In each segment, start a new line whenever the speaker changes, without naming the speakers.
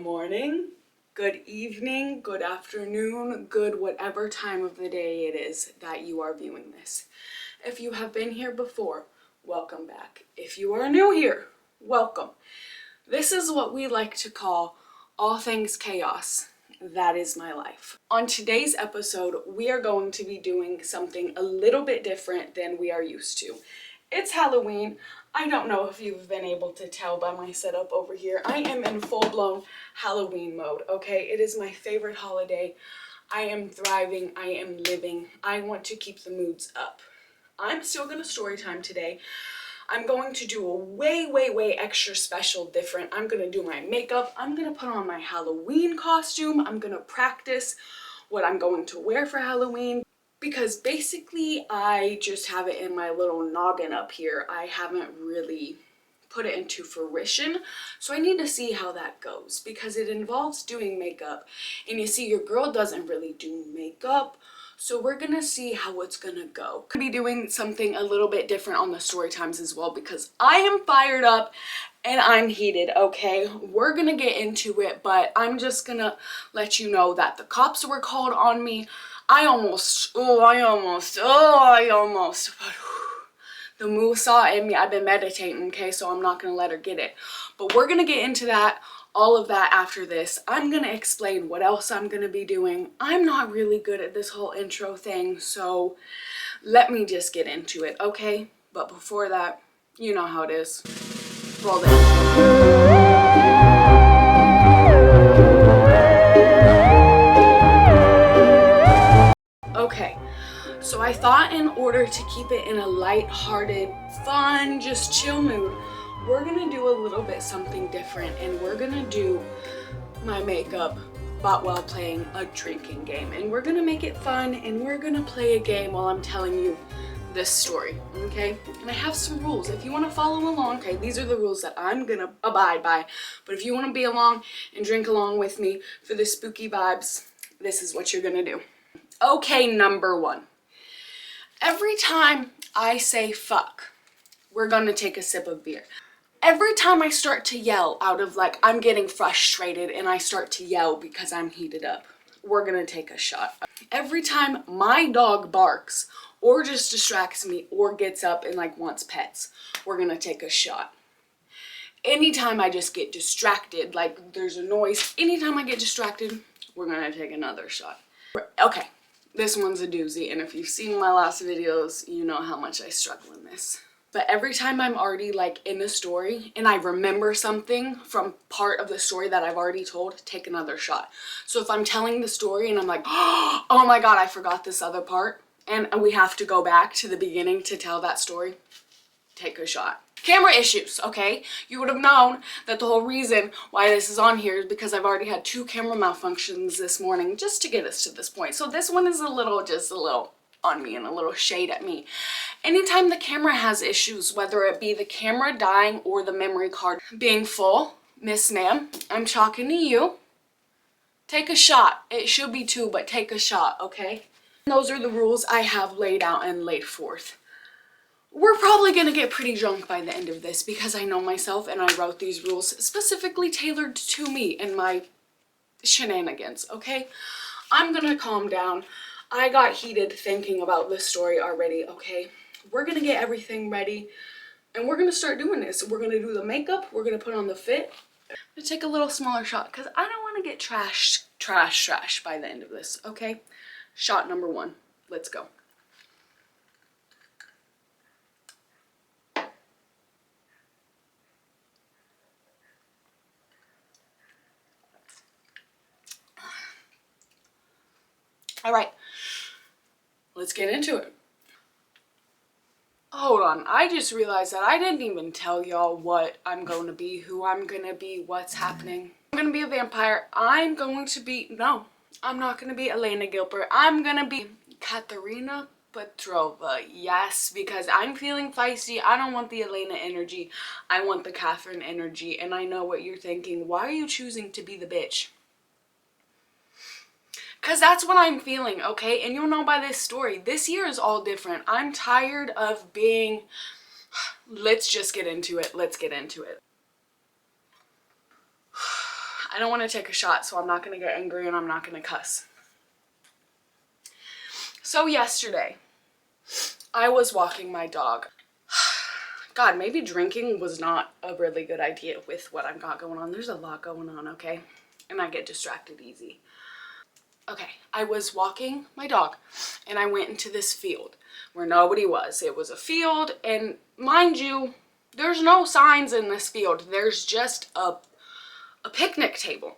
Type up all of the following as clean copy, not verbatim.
morning, good evening, good afternoon, good whatever time of the day it is that you are viewing this. If you have been here before, welcome back. If you are new here, welcome. This is what we like to call all things chaos. That is my life. On today's episode, we are going to be doing something a little bit different than we are used to. It's Halloween. I don't know if you've been able to tell by my setup over here. I am in full-blown Halloween mode, okay? It is my favorite holiday. I am thriving. I am living. I want to keep the moods up. I'm still gonna story time today. I'm going to do a way extra special different. I'm gonna do my makeup. I'm gonna put on my Halloween costume. I'm gonna practice what I'm going to wear for Halloween. Because basically I just have it in my little noggin up here. I haven't really put it into fruition. So I need to see how that goes because it involves doing makeup. And you see, your girl doesn't really do makeup. So we're gonna see how it's gonna go. Could be doing something a little bit different on the story times as well because I am fired up and I'm heated, okay? We're gonna get into it, but I'm just gonna let you know that the cops were called on me. I almost, but the Musa in me, I've been meditating, okay? So I'm not gonna let her get it. But we're gonna get into that, all of that after this. I'm gonna explain what else I'm gonna be doing. I'm not really good at this whole intro thing, so let me just get into it, okay? But before that, you know how it is. Roll the intro. Okay, so I thought in order to keep it in a light-hearted, fun, just chill mood, we're gonna do a little bit something different and we're gonna do my makeup but while playing a drinking game. And we're gonna make it fun and we're gonna play a game while I'm telling you this story, okay? And I have some rules. If you wanna follow along, okay, these are the rules that I'm gonna abide by. But if you wanna be along and drink along with me for the spooky vibes, this is what you're gonna do. Okay, number one. Every time I say fuck, we're gonna take a sip of beer. Every time I start to yell out of like, I'm getting frustrated and I start to yell because I'm heated up, we're gonna take a shot. Every time my dog barks or just distracts me or gets up and like wants pets, we're gonna take a shot. Anytime I just get distracted, like there's a noise, anytime I get distracted, we're gonna take another shot. Okay. This one's a doozy, and if you've seen my last videos, you know how much I struggle in this. But every time I'm already like in the story and I remember something from part of the story that I've already told, take another shot. So if I'm telling the story and I'm like, oh my god, I forgot this other part, and we have to go back to the beginning to tell that story, take a shot. Camera issues, okay? You would have known that the whole reason why this is on here is because I've already had 2 camera malfunctions this morning just to get us to this point. So this one is just a little on me and a little shade at me. Anytime the camera has issues, whether it be the camera dying or the memory card being full, Miss Ma'am, I'm talking to you. Take a shot. It should be 2, but take a shot, okay? Those are the rules I have laid out and laid forth. We're probably gonna get pretty drunk by the end of this because I know myself and I wrote these rules specifically tailored to me and my shenanigans, okay? I'm gonna calm down. I got heated thinking about this story already, okay? We're gonna get everything ready and we're gonna start doing this. We're gonna do the makeup, we're gonna put on the fit. I'm gonna take a little smaller shot because I don't wanna get trash by the end of this, okay? Shot number 1, let's go. All right, let's get into it. Hold on, I just realized that I didn't even tell y'all what I'm going to be, who I'm going to be, what's happening. I'm going to be a vampire. I'm going to be, no, I'm not going to be Elena Gilbert. I'm going to be Katerina Petrova. Yes, because I'm feeling feisty. I don't want the Elena energy. I want the Katherine energy. And I know what you're thinking. Why are you choosing to be the bitch? Because that's what I'm feeling, okay? And you'll know by this story. This year is all different. I'm tired of being... Let's just get into it. Let's get into it. I don't want to take a shot, so I'm not going to get angry and I'm not going to cuss. So yesterday, I was walking my dog. God, maybe drinking was not a really good idea with what I've got going on. There's a lot going on, okay? And I get distracted easy. Okay, I was walking my dog and I went into this field where nobody was. It was a field, and mind you, there's no signs in this field. There's just a picnic table.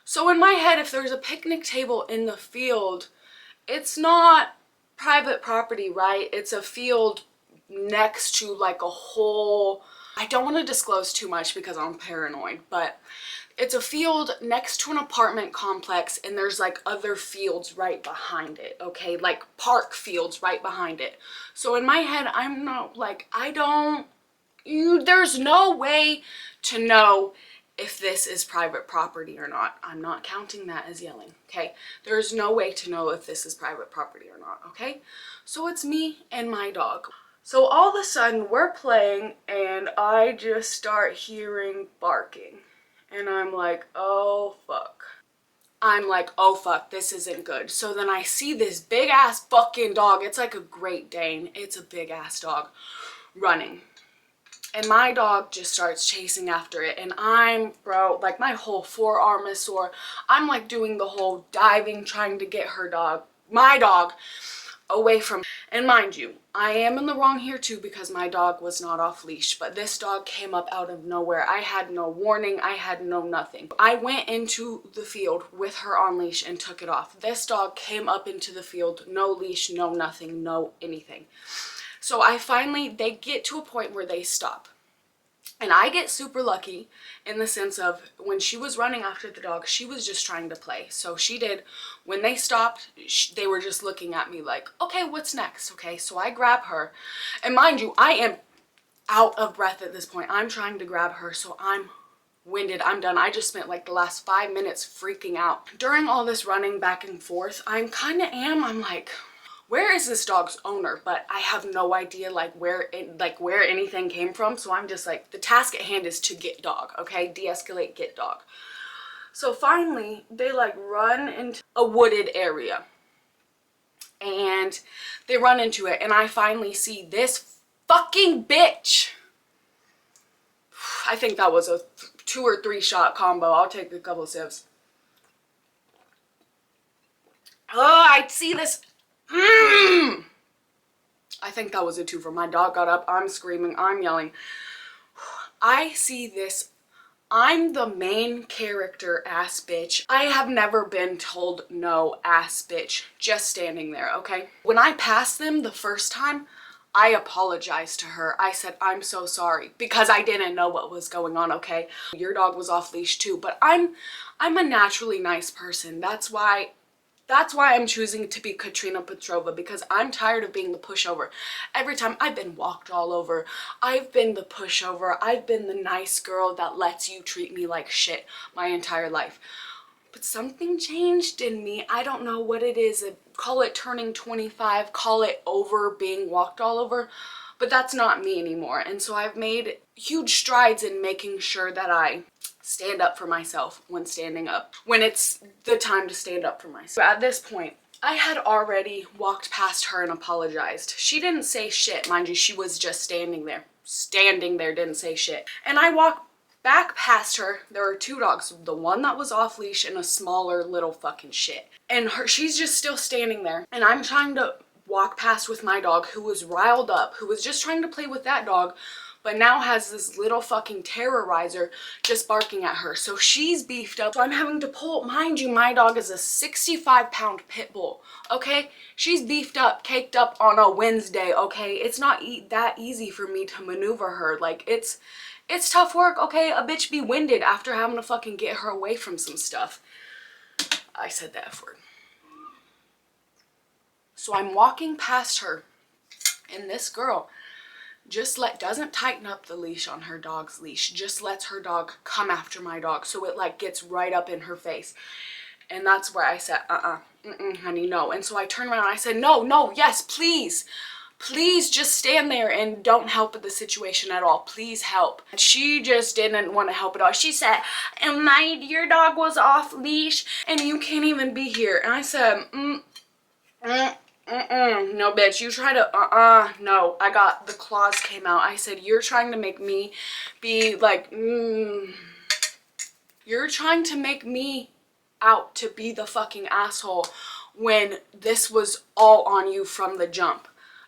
So in my head, if there's a picnic table in the field, it's not private property, right? It's a field next to like a whole, I don't want to disclose too much because I'm paranoid, but it's a field next to an apartment complex, and there's like other fields right behind it, okay? Like park fields right behind it. So in my head, I'm not like, there's no way to know if this is private property or not. I'm not counting that as yelling, okay? There's no way to know if this is private property or not, okay? So it's me and my dog. So all of a sudden we're playing and I just start hearing barking. And I'm like, oh fuck. I'm like, oh fuck, this isn't good. So then I see this big ass fucking dog. It's like a Great Dane. It's a big ass dog running. And my dog just starts chasing after it. And bro, like my whole forearm is sore. I'm like doing the whole diving, trying to get my dog, away from. And mind you, I am in the wrong here too because my dog was not off leash, but this dog came up out of nowhere. I had no warning. I had no nothing. I went into the field with her on leash and took it off. This dog came up into the field, no leash, no nothing, no anything. So they get to a point where they stop. And I get super lucky in the sense of when she was running after the dog, she was just trying to play. So when they stopped, they were just looking at me like, okay, what's next? Okay, so I grab her. And mind you, I am out of breath at this point. I'm trying to grab her, so I'm winded. I'm done. I just spent like the last 5 minutes freaking out. During all this running back and forth, I'm like, where is this dog's owner? But I have no idea where anything came from. So I'm just like, the task at hand is to get dog, okay? De-escalate, get dog. So finally, they run into a wooded area. And they run into it. And I finally see this fucking bitch. I think that was a 2 or 3 shot combo. I'll take a couple of sips. Oh, I see this. I think that was a 2 for my dog got up. I'm screaming. I'm yelling. I see this. I'm the main character ass bitch. I have never been told no ass bitch just standing there, okay? When I passed them the first time, I apologized to her. I said, I'm so sorry because I didn't know what was going on, okay? Your dog was off leash too, but I'm a naturally nice person. That's why I'm choosing to be Katerina Petrova, because I'm tired of being the pushover. Every time I've been walked all over, I've been the pushover, I've been the nice girl that lets you treat me like shit my entire life. But something changed in me. I don't know what it is. Call it turning 25, call it over being walked all over, but that's not me anymore. And so I've made huge strides in making sure that I stand up for myself when standing up, when it's the time to stand up for myself. So at this point, I had already walked past her and apologized. She didn't say shit, mind you, she was just standing there, didn't say shit. And I walked back past her. There were 2 dogs, the one that was off leash and a smaller little fucking shit. And she's just still standing there. And I'm trying to walk past with my dog, who was riled up, who was just trying to play with that dog, but now has this little fucking terrorizer just barking at her. So she's beefed up. So I'm having to pull, mind you, my dog is a 65-pound pit bull, okay? She's beefed up, caked up on a Wednesday, okay? It's not that easy for me to maneuver her. Like, it's tough work, okay? A bitch be winded after having to fucking get her away from some stuff. I said the F word. So I'm walking past her, and this girl doesn't tighten up the leash on her dog's leash, just lets her dog come after my dog, so it gets right up in her face. And that's where I said, honey, no. And so I turned around and I said, no, yes, please, Please just stand there and don't help with the situation at all. Please help. She just didn't want to help at all. She said, your dog was off leash and you can't even be here. And I said, no, bitch, you try to, no. I got, the claws came out. I said, you're trying to make me be like, you're trying to make me out to be the fucking asshole when this was all on you from the jump.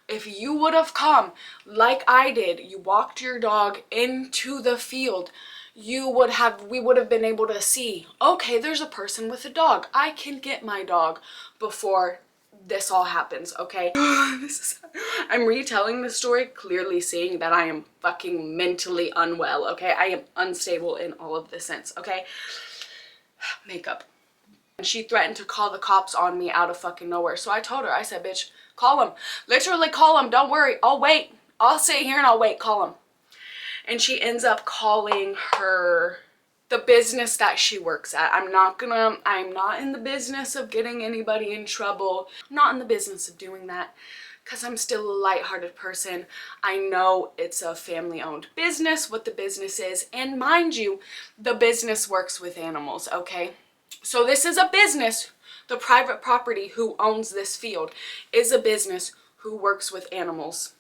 If you would have come like I did, you walked your dog into the field, we would have been able to see, okay, there's a person with a dog. I can get my dog before this all happens, okay? I'm retelling the story, clearly seeing that I am fucking mentally unwell, okay? I am unstable in all of this sense, okay? Makeup. And she threatened to call the cops on me out of fucking nowhere. So I told her, I said, bitch, call them. Literally call them. Don't worry. I'll wait. I'll sit here and I'll wait. Call them. And she ends up calling the business that she works at. I'm not in the business of getting anybody in trouble. I'm not in the business of doing that because I'm still a lighthearted person. I know it's a family-owned business, what the business is. And mind you, the business works with animals, okay? So this is a business. The private property who owns this field is a business who works with animals.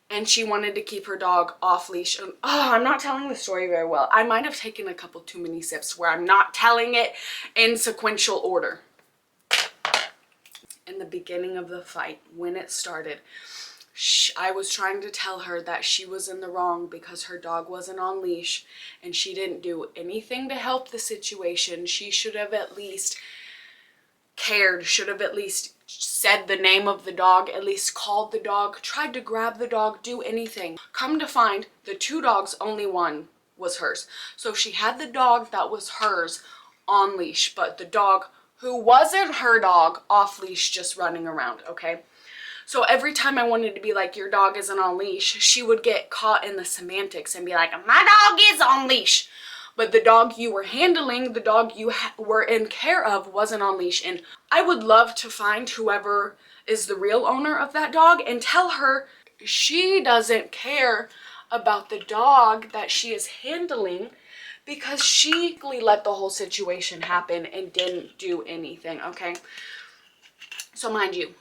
And she wanted to keep her dog off leash. And, I'm not telling the story very well. I might have taken a couple too many sips where I'm not telling it in sequential order. In the beginning of the fight, when it started, I was trying to tell her that she was in the wrong because her dog wasn't on leash and she didn't do anything to help the situation. She should have at least cared, should have at least said the name of the dog, at least called the dog, tried to grab the dog, do anything. Come to find, the two dogs, only one was hers. So she had the dog that was hers on leash, but the dog who wasn't her dog off leash, just running around, okay? So every time I wanted to be like, your dog isn't on leash, she would get caught in the semantics and be like, my dog is on leash. But the dog you were handling, the dog you were in care of wasn't on leash. And I would love to find whoever is the real owner of that dog and tell her she doesn't care about the dog that she is handling because she let the whole situation happen and didn't do anything, okay? So mind you,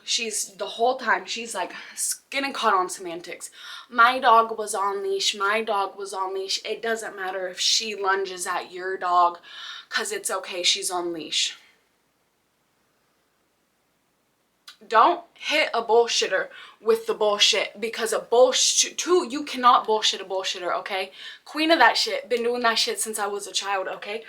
the whole time, she's like getting caught on semantics. My dog was on leash, my dog was on leash. It doesn't matter if she lunges at your dog because it's okay, she's on leash. Don't hit a bullshitter with the bullshit because you cannot bullshit a bullshitter, okay? Queen of that shit, been doing that shit since I was a child, okay?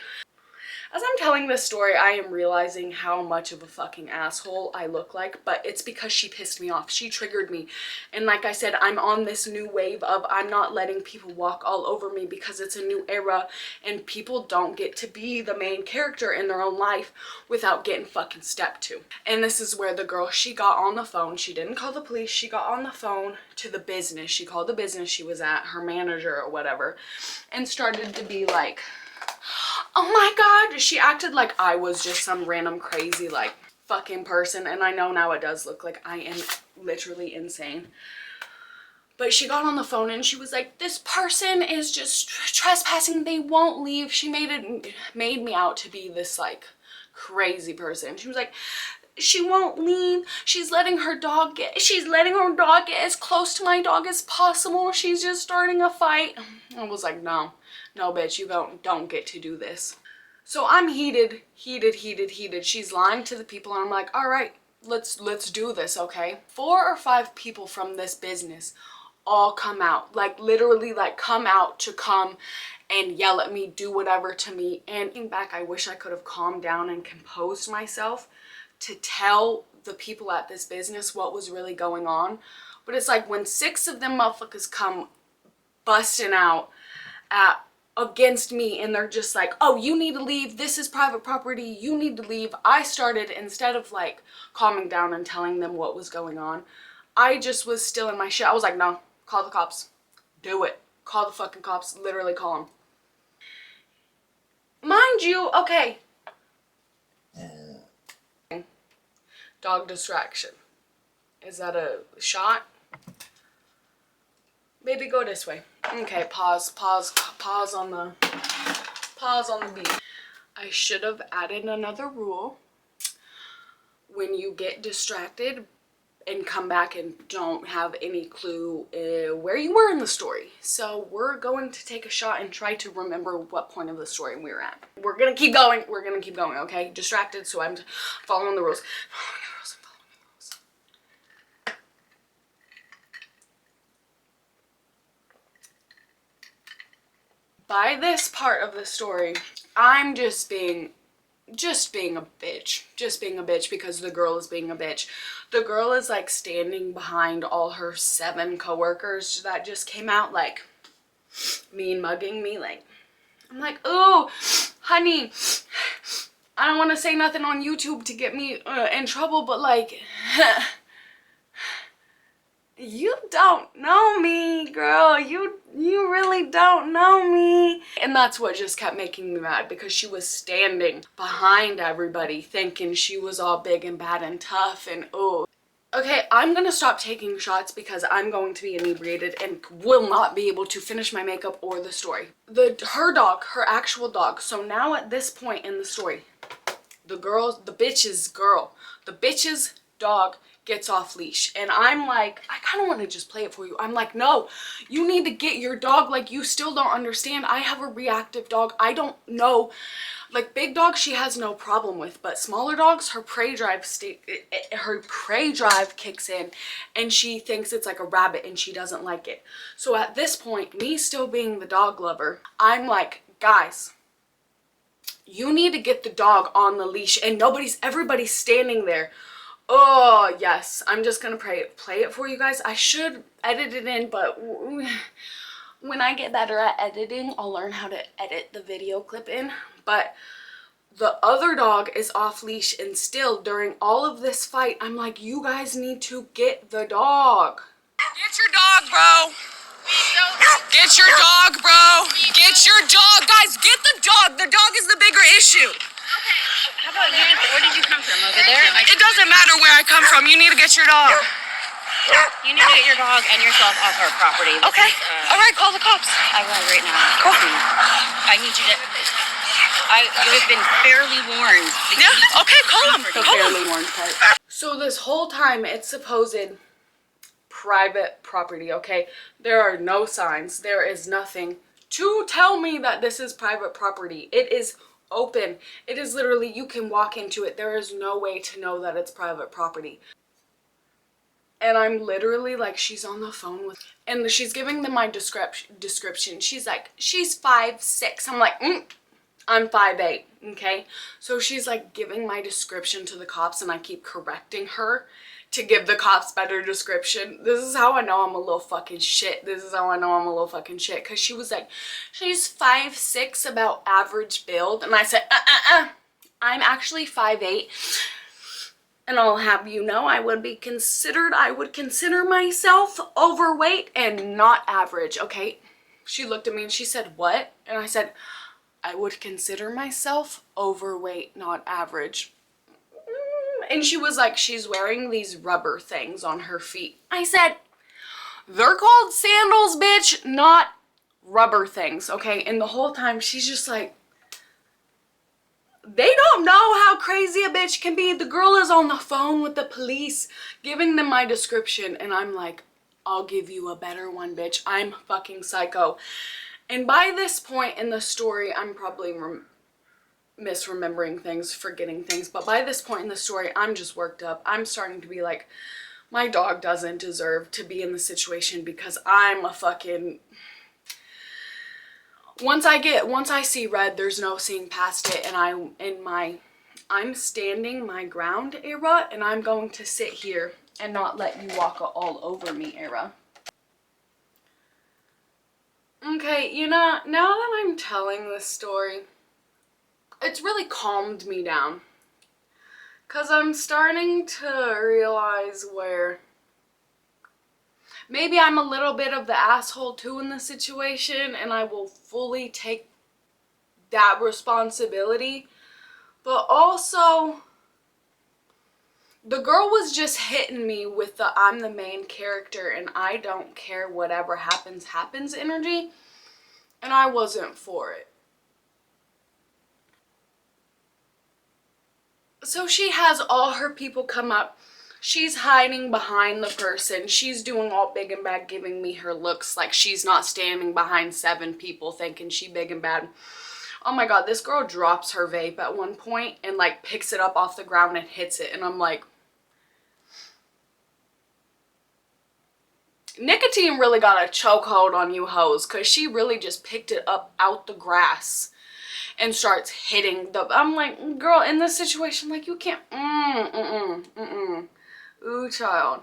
As I'm telling this story, I am realizing how much of a fucking asshole I look like, but it's because she pissed me off. She triggered me. And like I said, I'm on this new wave of I'm not letting people walk all over me because it's a new era and people don't get to be the main character in their own life without getting fucking stepped to. And this is where the girl, she got on the phone. She didn't call the police. She got on the phone to the business. She called the business she was at, her manager or whatever, and started to be like, oh my god, she acted like I was just some random crazy like fucking person, and I know now it does look like I am literally insane. But she got on the phone and she was like, this person is just trespassing, they won't leave. She made me out to be this like crazy person. She was like, she won't leave. She's letting her dog get as close to my dog as possible. She's just starting a fight. I was like, no, bitch, you don't get to do this. So I'm heated. She's lying to the people and I'm like, all right, let's do this, okay? 4 or 5 people from this business all come out, like literally like come out to come and yell at me, do whatever to me. And looking back, I wish I could have calmed down and composed myself to tell the people at this business what was really going on. But it's like when 6 of them motherfuckers come busting out against me and they're just like, oh, you need to leave, this is private property, you need to leave. I started, instead of like calming down and telling them what was going on, I just was still in my shit. I was like, no, call the cops, do it, call the fucking cops, literally call them. Mind you, okay, dog distraction. Is that a shot? Baby, go this way. Okay, pause on the beat. I should have added another rule. When you get distracted and come back and don't have any clue where you were in the story. So we're going to take a shot and try to remember what point of the story we were at. We're gonna keep going. We're gonna keep going, okay? Distracted, so I'm following the rules. By this part of the story, I'm just being a bitch. Just being a bitch because the girl is being a bitch. The girl is like standing behind all her 7 coworkers that just came out, like mean mugging me. Like, I'm like, oh, honey, I don't want to say nothing on YouTube to get me in trouble, but like, you don't know me, girl. You really don't know me. And that's what just kept making me mad, because she was standing behind everybody thinking she was all big and bad and tough and oh. Okay, I'm gonna stop taking shots because I'm going to be inebriated and will not be able to finish my makeup or the story. Her dog, her actual dog. So now at this point in the story, the bitch's dog gets off leash, and I'm like, I kind of want to just play it for you. I'm like, no, you need to get your dog. Like, you still don't understand. I have a reactive dog. I don't know. Like, big dogs she has no problem with, but smaller dogs, her prey drive kicks in, and she thinks it's like a rabbit and she doesn't like it. So at this point, me still being the dog lover, I'm like, guys, you need to get the dog on the leash, and everybody's standing there. Oh, yes. I'm just gonna play it for you guys. I should edit it in, but when I get better at editing, I'll learn how to edit the video clip in. But the other dog is off leash, and still during all of this fight, I'm like, you guys need to get the dog. Get your dog, bro. Get your dog, bro. Get your dog. Guys, get the dog. The dog is the bigger issue.
How about you? Where did you come from? Over there?
It doesn't matter where I come from. You need to get your dog.
You need to get your dog and yourself off our property.
Okay. All right, call the cops.
I will right now.
Call.
I need you to... you have been fairly warned.
Yeah, okay, call him.
The
fairly warned part. So this whole time, it's supposed private property, okay? There are no signs. There is nothing to tell me that this is private property. It is open. It is literally, you can walk into it. There is no way to know that it's private property. And I'm literally like, she's on the phone with, and she's giving them my description. She's like, she's 5'6". I'm like, I'm 5'8", okay? So she's like giving my description to the cops, and I keep correcting her to give the cops better description. This is how I know I'm a little fucking shit. Because she was like, she's 5'6", about average build. And I said, I'm actually 5'8". And I'll have you know, I would consider myself overweight and not average, okay? She looked at me and she said, what? And I said, I would consider myself overweight, not average. And she was like, she's wearing these rubber things on her feet. I said, they're called sandals, bitch, not rubber things, okay? And the whole time she's just like, they don't know how crazy a bitch can be. The girl is on the phone with the police giving them my description, and I'm like, I'll give you a better one, bitch. I'm fucking psycho. And by this point in the story, I'm probably misremembering things, forgetting things, but by this point in the story, I'm just worked up. I'm starting to be like, my dog doesn't deserve to be in the situation, because I'm a fucking... Once I see red, there's no seeing past it, and I'm standing my ground era, and I'm going to sit here and not let you walk all over me era. Okay, you know, now that I'm telling this story, it's really calmed me down, because I'm starting to realize where maybe I'm a little bit of the asshole too in this situation, and I will fully take that responsibility. But also, The girl was just hitting me with the I'm the main character and I don't care, whatever happens, happens energy. And I wasn't for it. So she has all her people come up. She's hiding behind the person. She's doing all big and bad, giving me her looks like she's not standing behind 7 people thinking she big and bad. Oh my god, this girl drops her vape at one point and like picks it up off the ground and hits it. And I'm like, nicotine really got a chokehold on you hoes, because she really just picked it up out the grass and starts hitting the, I'm like, girl, in this situation, like, you can't, ooh, child.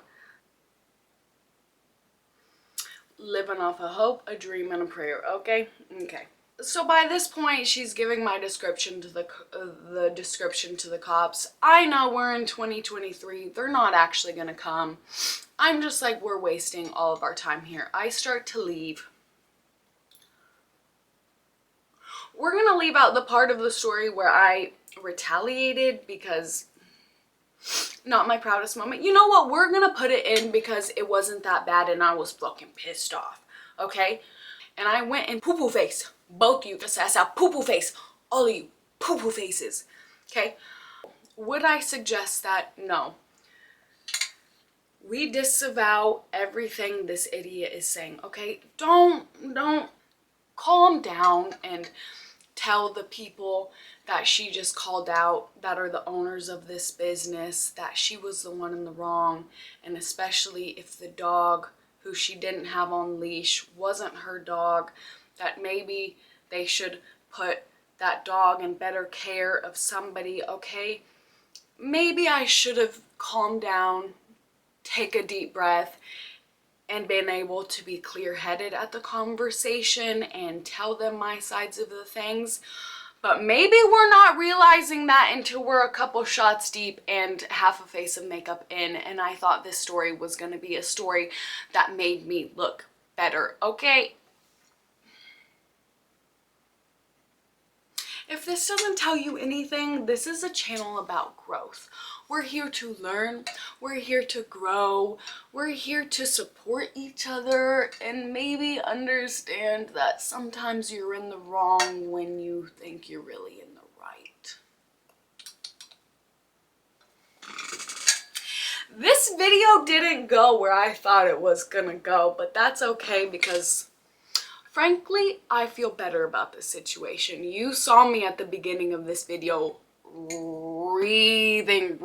Living off a hope, a dream, and a prayer, okay? Okay. So by this point, she's giving my description to the description to the cops. I know we're in 2023. They're not actually gonna come. I'm just like, we're wasting all of our time here. I start to leave. We're gonna leave out the part of the story where I retaliated, because not my proudest moment. You know what? We're gonna put it in because it wasn't that bad and I was fucking pissed off, okay? And I went and poo-poo face. Both you, just ass out, poo-poo face. All of you, poo-poo faces, okay? Would I suggest that? No. We disavow everything this idiot is saying, okay? Don't calm down and tell the people that she just called out, that are the owners of this business, that she was the one in the wrong. And especially if the dog who she didn't have on leash wasn't her dog, that maybe they should put that dog in better care of somebody, okay? Maybe I should have calmed down, take a deep breath, and been able to be clear-headed at the conversation and tell them my sides of the things. But maybe we're not realizing that until we're a couple shots deep and half a face of makeup in, and I thought this story was going to be a story that made me look better, okay? If this doesn't tell you anything, this is a channel about growth. We're here to learn, we're here to grow, we're here to support each other, and maybe understand that sometimes you're in the wrong when you think you're really in the right. This video didn't go where I thought it was gonna go, but that's okay, because frankly, I feel better about this situation. You saw me at the beginning of this video breathing.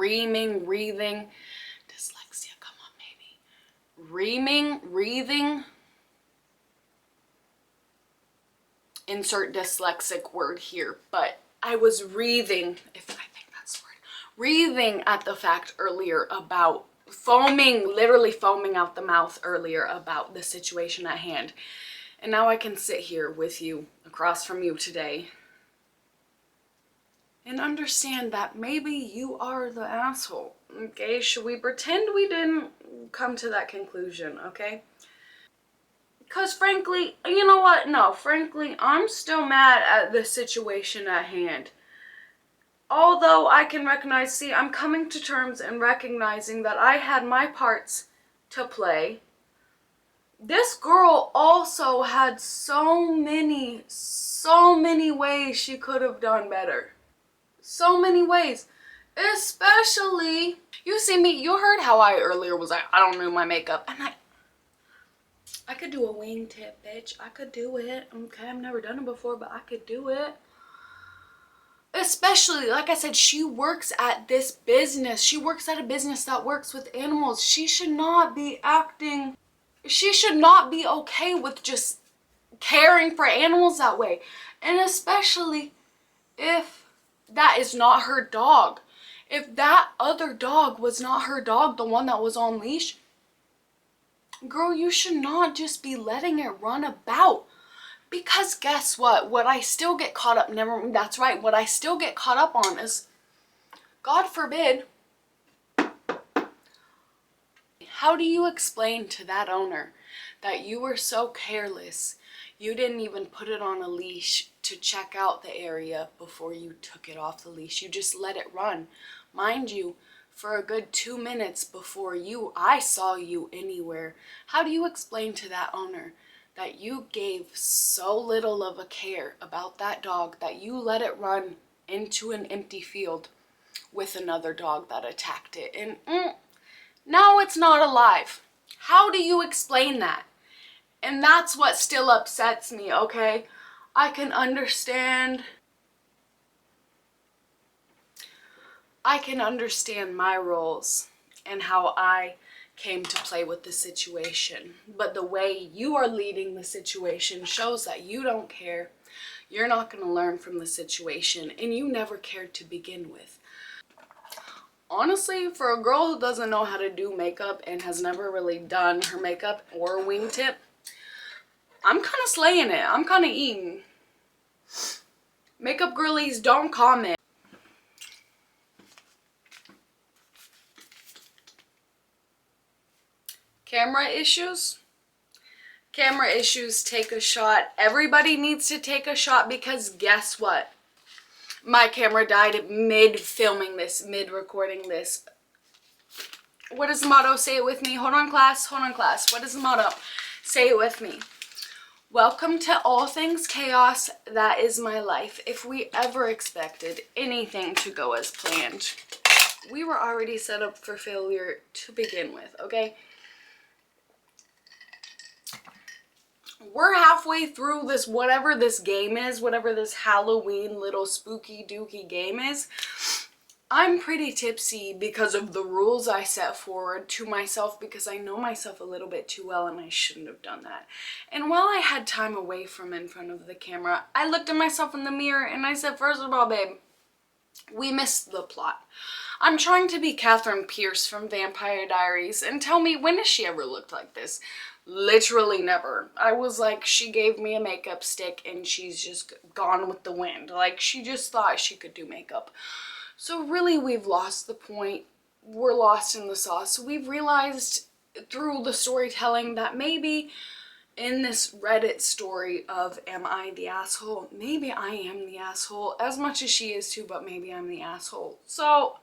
Dyslexia, come on, baby. Breathing. Insert dyslexic word here, but I was breathing, if I think that's the word, breathing at the fact earlier about foaming, literally foaming out the mouth earlier about the situation at hand. And now I can sit here with you, across from you today, and understand that maybe you are the asshole, okay? Should we pretend we didn't come to that conclusion, okay? Because frankly, you know what? No, frankly, I'm still mad at the situation at hand. Although I can recognize, see, I'm coming to terms and recognizing that I had my parts to play. This girl also had so many ways she could have done better. So many ways. Especially, you see me, you heard how I earlier was like, I don't know my makeup. And I could do a wingtip, bitch. I could do it. Okay, I've never done it before, but I could do it. Especially, like I said, she works at this business. She works at a business that works with animals. She should not be acting... She should not be okay with just caring for animals that way. And especially if that is not her dog. If that other dog was not her dog, the one that was on leash, girl, you should not just be letting it run about. Because guess what? What I still get caught up, that's right, what I still get caught up on is, God forbid, how do you explain to that owner that you were so careless, you didn't even put it on a leash to check out the area before you took it off the leash? You just let it run. Mind you, for a good 2 minutes before I saw you anywhere. How do you explain to that owner that you gave so little of a care about that dog that you let it run into an empty field with another dog that attacked it, and now it's not alive? How do you explain that? And that's what still upsets me, okay? I can understand my roles and how I came to play with the situation. But the way you are leading the situation shows that you don't care. You're not going to learn from the situation, and you never cared to begin with. Honestly, for a girl who doesn't know how to do makeup and has never really done her makeup or a wingtip, I'm kind of slaying it. I'm kind of eating. Makeup girlies, don't comment. Camera issues? Camera issues, take a shot. Everybody needs to take a shot, because guess what? My camera died mid-filming this, mid-recording this. What is the motto? Say it with me. Hold on, class. Hold on, class. What is the motto? Say it with me. Welcome to all things chaos. That is my life. If we ever expected anything to go as planned, we were already set up for failure to begin with, okay? We're halfway through this, whatever this game is, whatever this Halloween little spooky dooky game is. I'm pretty tipsy because of the rules I set forward to myself, because I know myself a little bit too well and I shouldn't have done that. And while I had time away from in front of the camera, I looked at myself in the mirror and I said, first of all, babe, we missed the plot. I'm trying to be Catherine Pierce from Vampire Diaries, and tell me, when has she ever looked like this? Literally never. I was like, she gave me a makeup stick and she's just gone with the wind. Like, she just thought she could do makeup. So really, we've lost the point. We're lost in the sauce. We've realized through the storytelling that maybe in this Reddit story of am I the asshole, maybe I am the asshole, as much as she is too, but maybe I'm the asshole. So,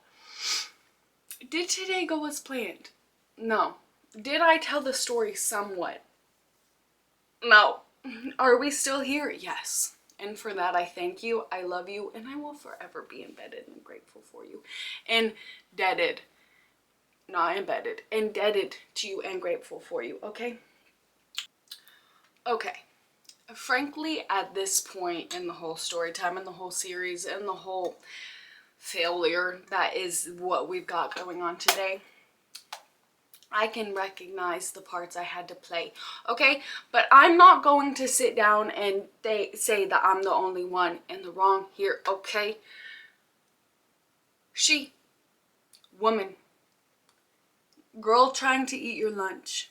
did today go as planned? No. Did I tell the story somewhat? No. Are we still here? Yes. And for that, I thank you, I love you, and I will forever be embedded and grateful for you. Indebted. Not embedded. Indebted to you and grateful for you, okay? Okay. Frankly, at this point in the whole story time, in the whole series, and the whole failure that is what we've got going on today, I can recognize the parts I had to play, okay? But I'm not going to sit down and say that I'm the only one in the wrong here, okay? She, woman, girl trying to eat your lunch,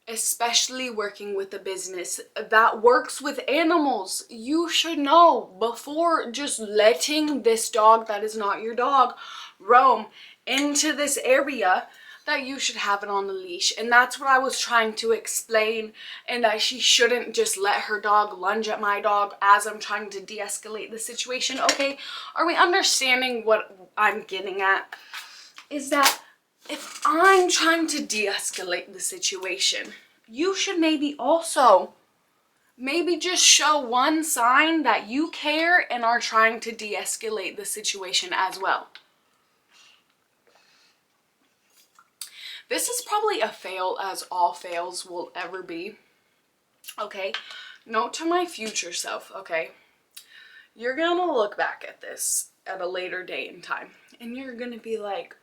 especially working with a business that works with animals. You should know before just letting this dog that is not your dog roam into this area that you should have it on the leash. And that's what I was trying to explain, and that she shouldn't just let her dog lunge at my dog as I'm trying to de-escalate the situation, okay? Are we understanding what I'm getting at? Is that if I'm trying to de-escalate the situation, you should maybe just show one sign that you care and are trying to de-escalate the situation as well. This is probably a fail, as all fails will ever be, okay? Note to my future self, okay? You're gonna look back at this at a later date and time, and you're gonna be like,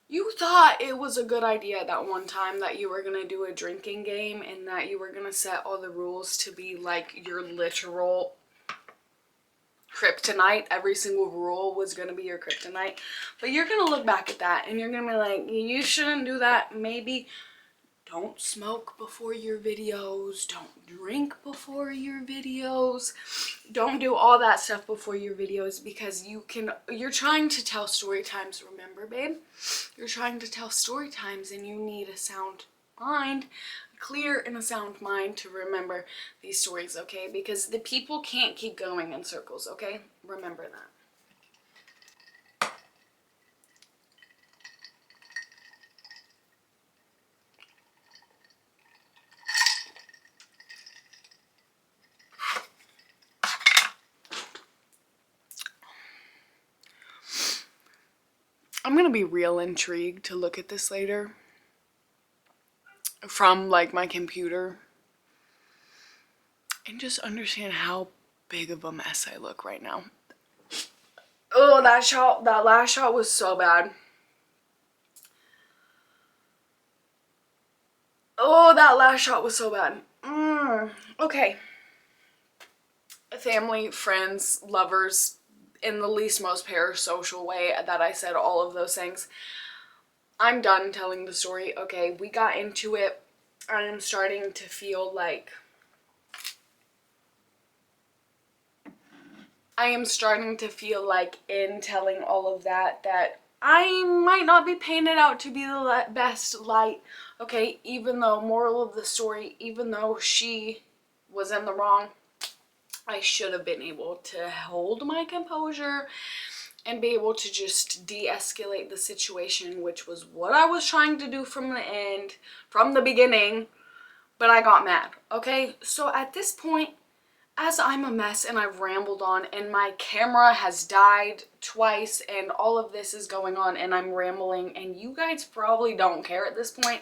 you thought it was a good idea that one time that you were gonna do a drinking game and that you were gonna set all the rules to be like your literal kryptonite. Every single rule was gonna be your kryptonite. But you're gonna look back at that and you're gonna be like, you shouldn't do that. Maybe don't smoke before your videos, don't drink before your videos, don't do all that stuff before your videos, because you're trying to tell story times, remember, babe? You're trying to tell story times and you need a sound mind, clear and a sound mind to remember these stories, okay? Because the people can't keep going in circles, okay? Remember that. I'm gonna be real intrigued to look at this later from like my computer and just understand how big of a mess I look right now. Oh, that last shot was so bad. Oh, that last shot was so bad. Okay. Family, friends, lovers, in the least most parasocial way that I said all of those things. I'm done telling the story. Okay, we got into it. I am starting to feel like in telling all of that I might not be painted out to be the best light. Okay, even though, moral of the story, even though she was in the wrong, I should have been able to hold my composure and be able to just de-escalate the situation, which was what I was trying to do from the beginning, but I got mad. Okay, so at this point, as I'm a mess and I've rambled on and my camera has died twice and all of this is going on and I'm rambling and you guys probably don't care at this point,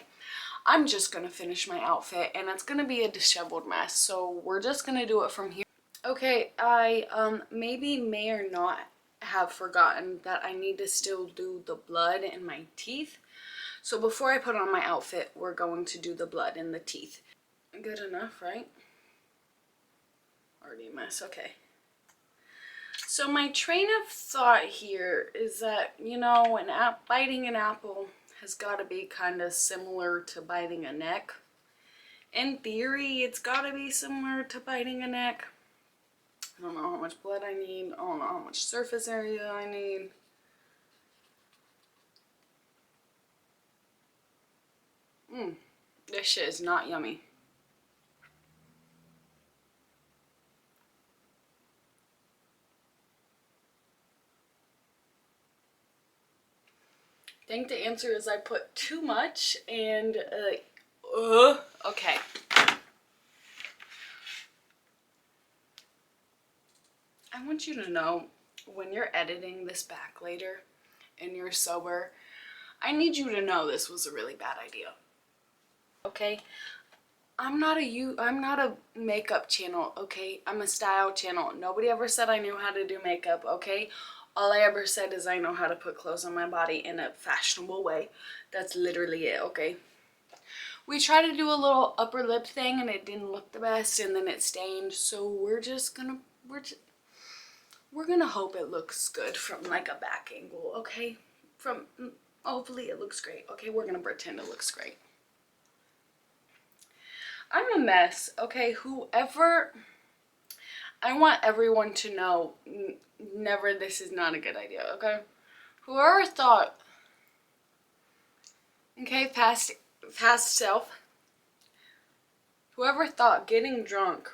I'm just gonna finish my outfit and it's gonna be a disheveled mess. So we're just gonna do it from here. Okay, I maybe may or not have forgotten that I need to still do the blood in my teeth. So before I put on my outfit, we're going to do the blood in the teeth. Good enough, right? Already a mess, okay. So my train of thought here is that, you know, biting an apple has got to be kind of similar to biting a neck. In theory, it's got to be similar to biting a neck. I don't know how much blood I need. I don't know how much surface area I need. This shit is not yummy. I think the answer is I put too much and, okay. I want you to know, when you're editing this back later and you're sober, I need you to know this was a really bad idea. Okay? I'm not a makeup channel, okay? I'm a style channel. Nobody ever said I knew how to do makeup, okay? All I ever said is I know how to put clothes on my body in a fashionable way. That's literally it, okay? We tried to do a little upper lip thing and it didn't look the best and then it stained, so we're gonna hope it looks good from like a back angle, okay? Hopefully it looks great, okay? We're gonna pretend it looks great. I'm a mess, okay? I want everyone to know, never, this is not a good idea, okay? Whoever thought, okay, past self, whoever thought getting drunk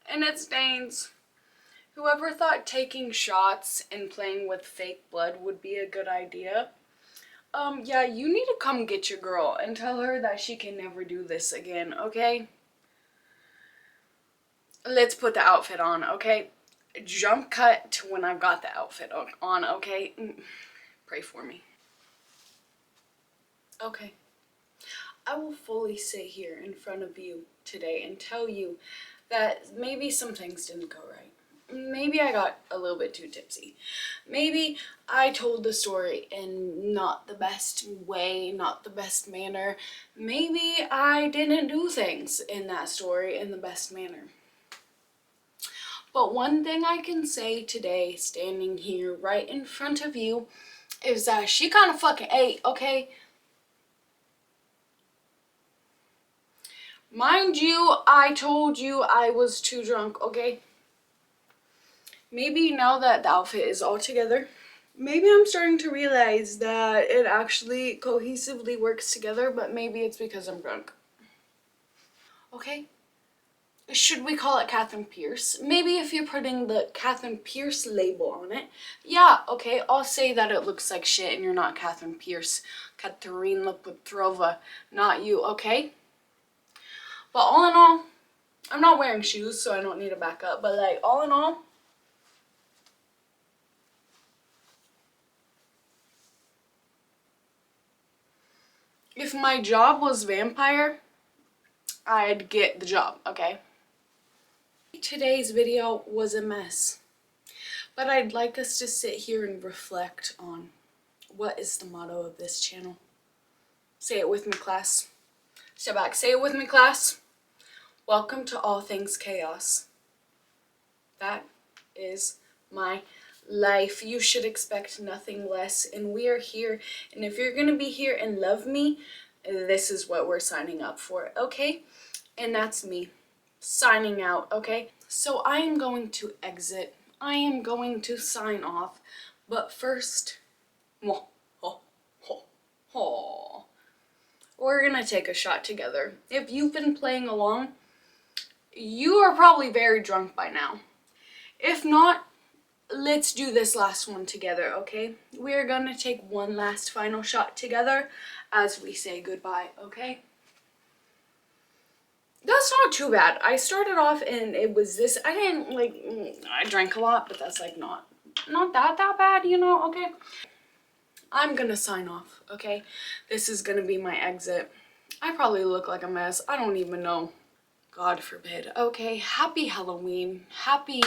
and it stains, whoever thought taking shots and playing with fake blood would be a good idea, yeah, you need to come get your girl and tell her that she can never do this again, okay? Let's put the outfit on, okay? Jump cut to when I've got the outfit on, okay? Pray for me. Okay. I will fully sit here in front of you today and tell you that maybe some things didn't go right. Maybe I got a little bit too tipsy. Maybe I told the story in not the best way, not the best manner. Maybe I didn't do things in that story in the best manner. But one thing I can say today, standing here right in front of you, is that she kind of fucking ate, okay? Mind you, I told you I was too drunk, okay? Maybe now that the outfit is all together, maybe I'm starting to realize that it actually cohesively works together, but maybe it's because I'm drunk. Okay? Should we call it Catherine Pierce? Maybe if you're putting the Catherine Pierce label on it, yeah, okay, I'll say that it looks like shit and you're not Catherine Pierce. Katerina Petrova, not you, okay? But all in all, I'm not wearing shoes, so I don't need to back up, but like, all in all, If my job was vampire, I'd get the job, okay? Today's video was a mess, but I'd like us to sit here and reflect on what is the motto of this channel. Say it with me, class. Step back, say it with me, class. Welcome to All Things Chaos. That is my life. You should expect nothing less, and we are here, and if you're gonna be here and love me, this is what we're signing up for, okay? And that's me signing out, okay? So I am going to exit. I am going to sign off, but first, we're gonna take a shot together. If you've been playing along, you are probably very drunk by now. If not, let's do this last one together, okay? We're gonna take one last final shot together as we say goodbye, okay? That's not too bad. I started off and it was this, I didn't like, I drank a lot, but that's like not that bad, you know, okay? I'm gonna sign off, okay? This is gonna be my exit. I probably look like a mess. I don't even know. God forbid. Okay, happy Halloween. Happy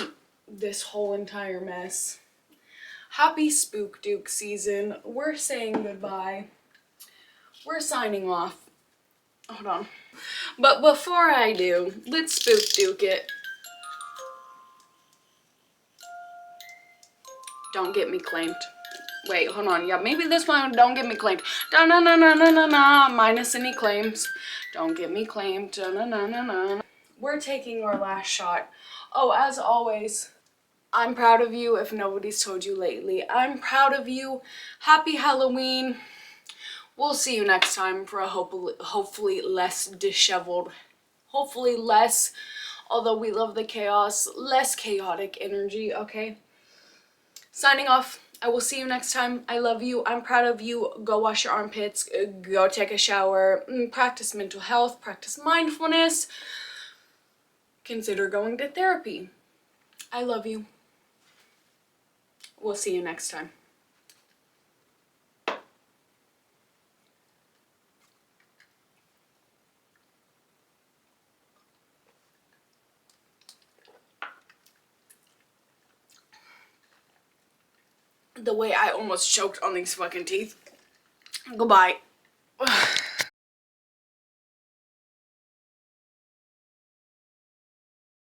this whole entire mess. Happy Spook Duke season. We're saying goodbye. We're signing off. Hold on. But before I do, let's Spook Duke it. Don't get me claimed. Wait, hold on. Yeah, maybe this one, don't get me claimed. Da-na-na-na-na-na-na. Minus any claims. Don't get me claimed. Da-na-na-na-na. We're taking our last shot. Oh, as always, I'm proud of you if nobody's told you lately. I'm proud of you. Happy Halloween. We'll see you next time for a hopefully less disheveled, hopefully less, although we love the chaos, less chaotic energy, okay? Signing off. I will see you next time. I love you. I'm proud of you. Go wash your armpits. Go take a shower. Practice mental health. Practice mindfulness. Consider going to therapy. I love you. We'll see you next time. The way I almost choked on these fucking teeth. Goodbye.